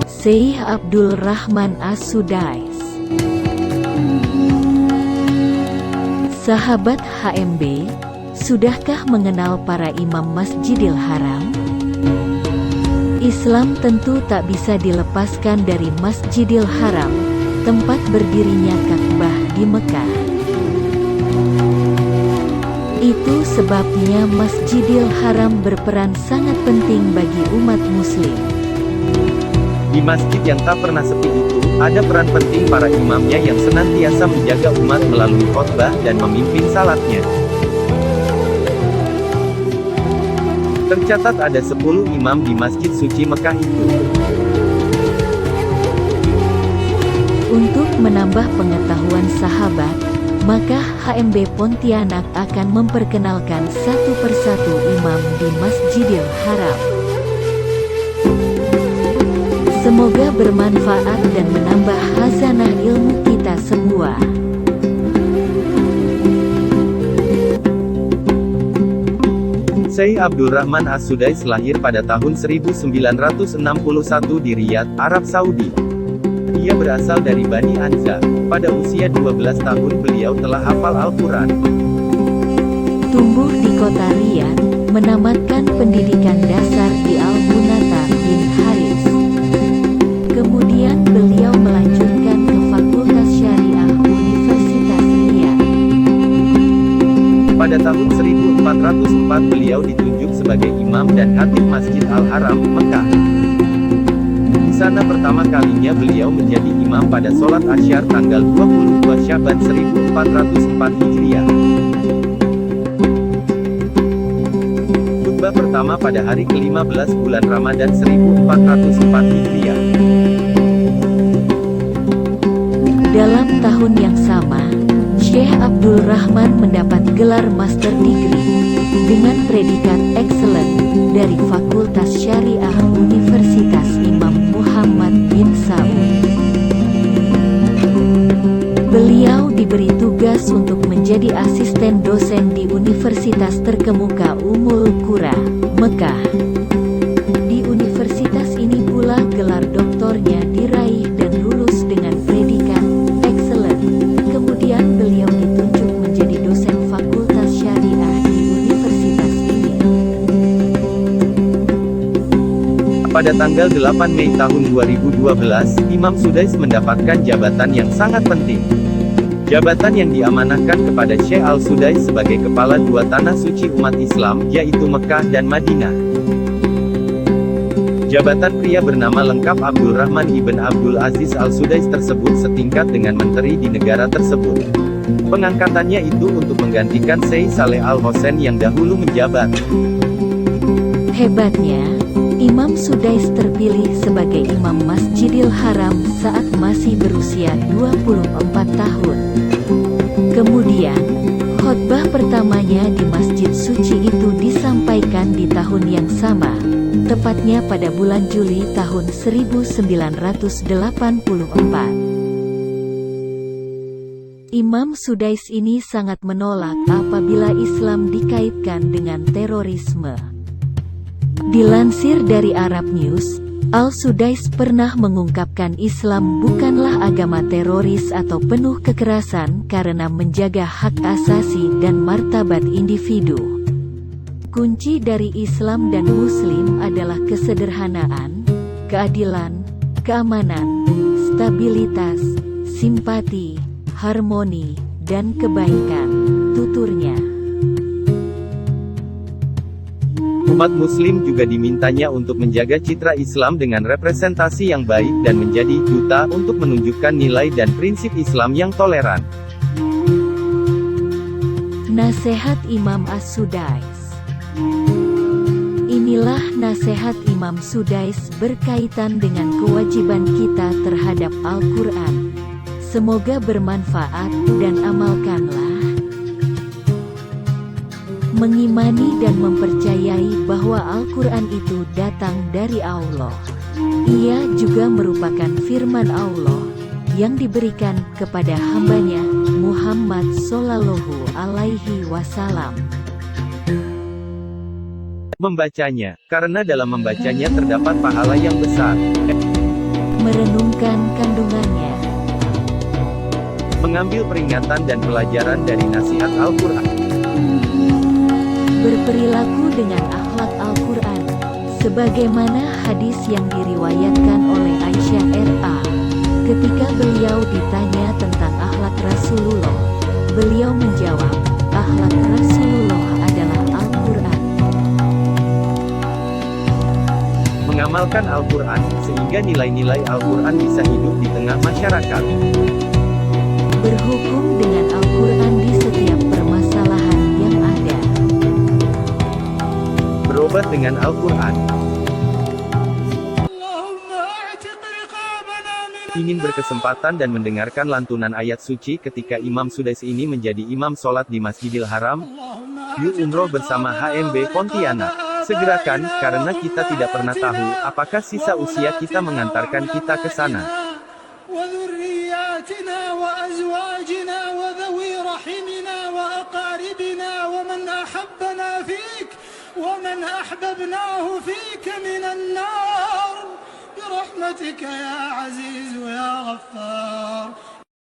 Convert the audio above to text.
Syekh Abdul Rahman As-Sudais. Sahabat HMB, sudahkah mengenal para imam Masjidil Haram? Islam tentu tak bisa dilepaskan dari Masjidil Haram, tempat berdirinya Ka'bah di Mekah. Itu sebabnya Masjidil Haram berperan sangat penting bagi umat muslim. Di masjid yang tak pernah sepi itu, ada peran penting para imamnya yang senantiasa menjaga umat melalui khotbah dan memimpin salatnya. Tercatat ada 10 imam di Masjid Suci Mekah itu. Untuk menambah pengetahuan sahabat, maka HMB Pontianak akan memperkenalkan satu persatu imam di Masjidil Haram. Semoga bermanfaat dan menambah khazanah ilmu kita semua. Syekh Abdul Rahman As-Sudais lahir pada tahun 1961 di Riyadh, Arab Saudi. Ia berasal dari Bani Anza. Pada usia 12 tahun beliau telah hafal Al-Quran. Tumbuh di kota Riyadh, menamatkan pendidikan dasar di Al-Munata bin Haris. Kemudian beliau melanjutkan ke Fakultas Syariah Universitas Riyadh. Pada tahun 1404 beliau ditunjuk sebagai imam dan khatib Masjid Al-Haram, Mekah. Di sana pertama kalinya beliau menjadi imam pada sholat Asyar tanggal 22 Syaban 1404 Hijriah. Khutbah pertama pada hari ke-15 bulan Ramadan 1404 Hijriah. Dalam tahun yang sama, Syekh Abdul Rahman mendapat gelar Master Degree dengan predikat Excellent dari Fakultas Syariah Universitas Imam Muhammad bin Saud. Beliau diberi tugas untuk menjadi asisten dosen di Universitas Terkemuka Ummul Qura, Mekah. Di universitas ini pula gelar doktornya diraih dan lulus dengan predikat Excellent. Kemudian beliau ditunjuk menjadi dosen Fakultas Syariah di universitas ini. Pada tanggal 8 Mei tahun 2012, Imam Sudais mendapatkan jabatan yang sangat penting. Jabatan yang diamanahkan kepada Syekh Al-Sudais sebagai kepala dua tanah suci umat Islam, yaitu Mekah dan Madinah. Jabatan pria bernama lengkap Abdul Rahman ibn Abdul Aziz Al-Sudais tersebut setingkat dengan menteri di negara tersebut. Pengangkatannya itu untuk menggantikan Syekh Saleh Al-Hosen yang dahulu menjabat. Hebatnya, Imam Sudais terpilih sebagai Imam Masjidil Haram saat masih berusia 24 tahun. Kemudian, khotbah pertamanya di Masjid Suci itu disampaikan di tahun yang sama, tepatnya pada bulan Juli tahun 1984. Imam Sudais ini sangat menolak apabila Islam dikaitkan dengan terorisme. Dilansir dari Arab News, Al-Sudais pernah mengungkapkan Islam bukanlah agama teroris atau penuh kekerasan karena menjaga hak asasi dan martabat individu. Kunci dari Islam dan Muslim adalah kesederhanaan, keadilan, keamanan, stabilitas, simpati, harmoni, dan kebaikan, tuturnya. Umat Muslim juga dimintanya untuk menjaga citra Islam dengan representasi yang baik dan menjadi duta untuk menunjukkan nilai dan prinsip Islam yang toleran. Nasihat Imam As-Sudais. Inilah nasihat Imam Sudais berkaitan dengan kewajiban kita terhadap Al-Quran. Semoga bermanfaat dan amalkanlah. Mengimani dan mempercayai bahwa Al-Quran itu datang dari Allah. Ia juga merupakan firman Allah yang diberikan kepada hambanya Muhammad Sallallahu Alaihi Wasallam. Membacanya, karena dalam membacanya terdapat pahala yang besar. Merenungkan kandungannya. Mengambil peringatan dan pelajaran dari nasihat Al-Quran. Berperilaku dengan akhlak Al-Quran. Sebagaimana hadis yang diriwayatkan oleh Aisyah RA. Ketika beliau ditanya tentang akhlak Rasulullah, beliau menjawab, akhlak Rasulullah adalah Al-Quran. Mengamalkan Al-Quran, sehingga nilai-nilai Al-Quran bisa hidup di tengah masyarakat. Berhukum dengan Al-Quran di setiap permasalahan yang ada. Berobat dengan Al-Quran. Ingin berkesempatan dan mendengarkan lantunan ayat suci ketika Imam Sudais ini menjadi imam sholat di Masjidil Haram? Yuk umroh bersama HMB Pontianak. Segerakan, karena kita tidak pernah tahu, apakah sisa usia kita mengantarkan kita ke sana. ومن أحببناه فيك من النار برحمتك يا عزيز يا غفار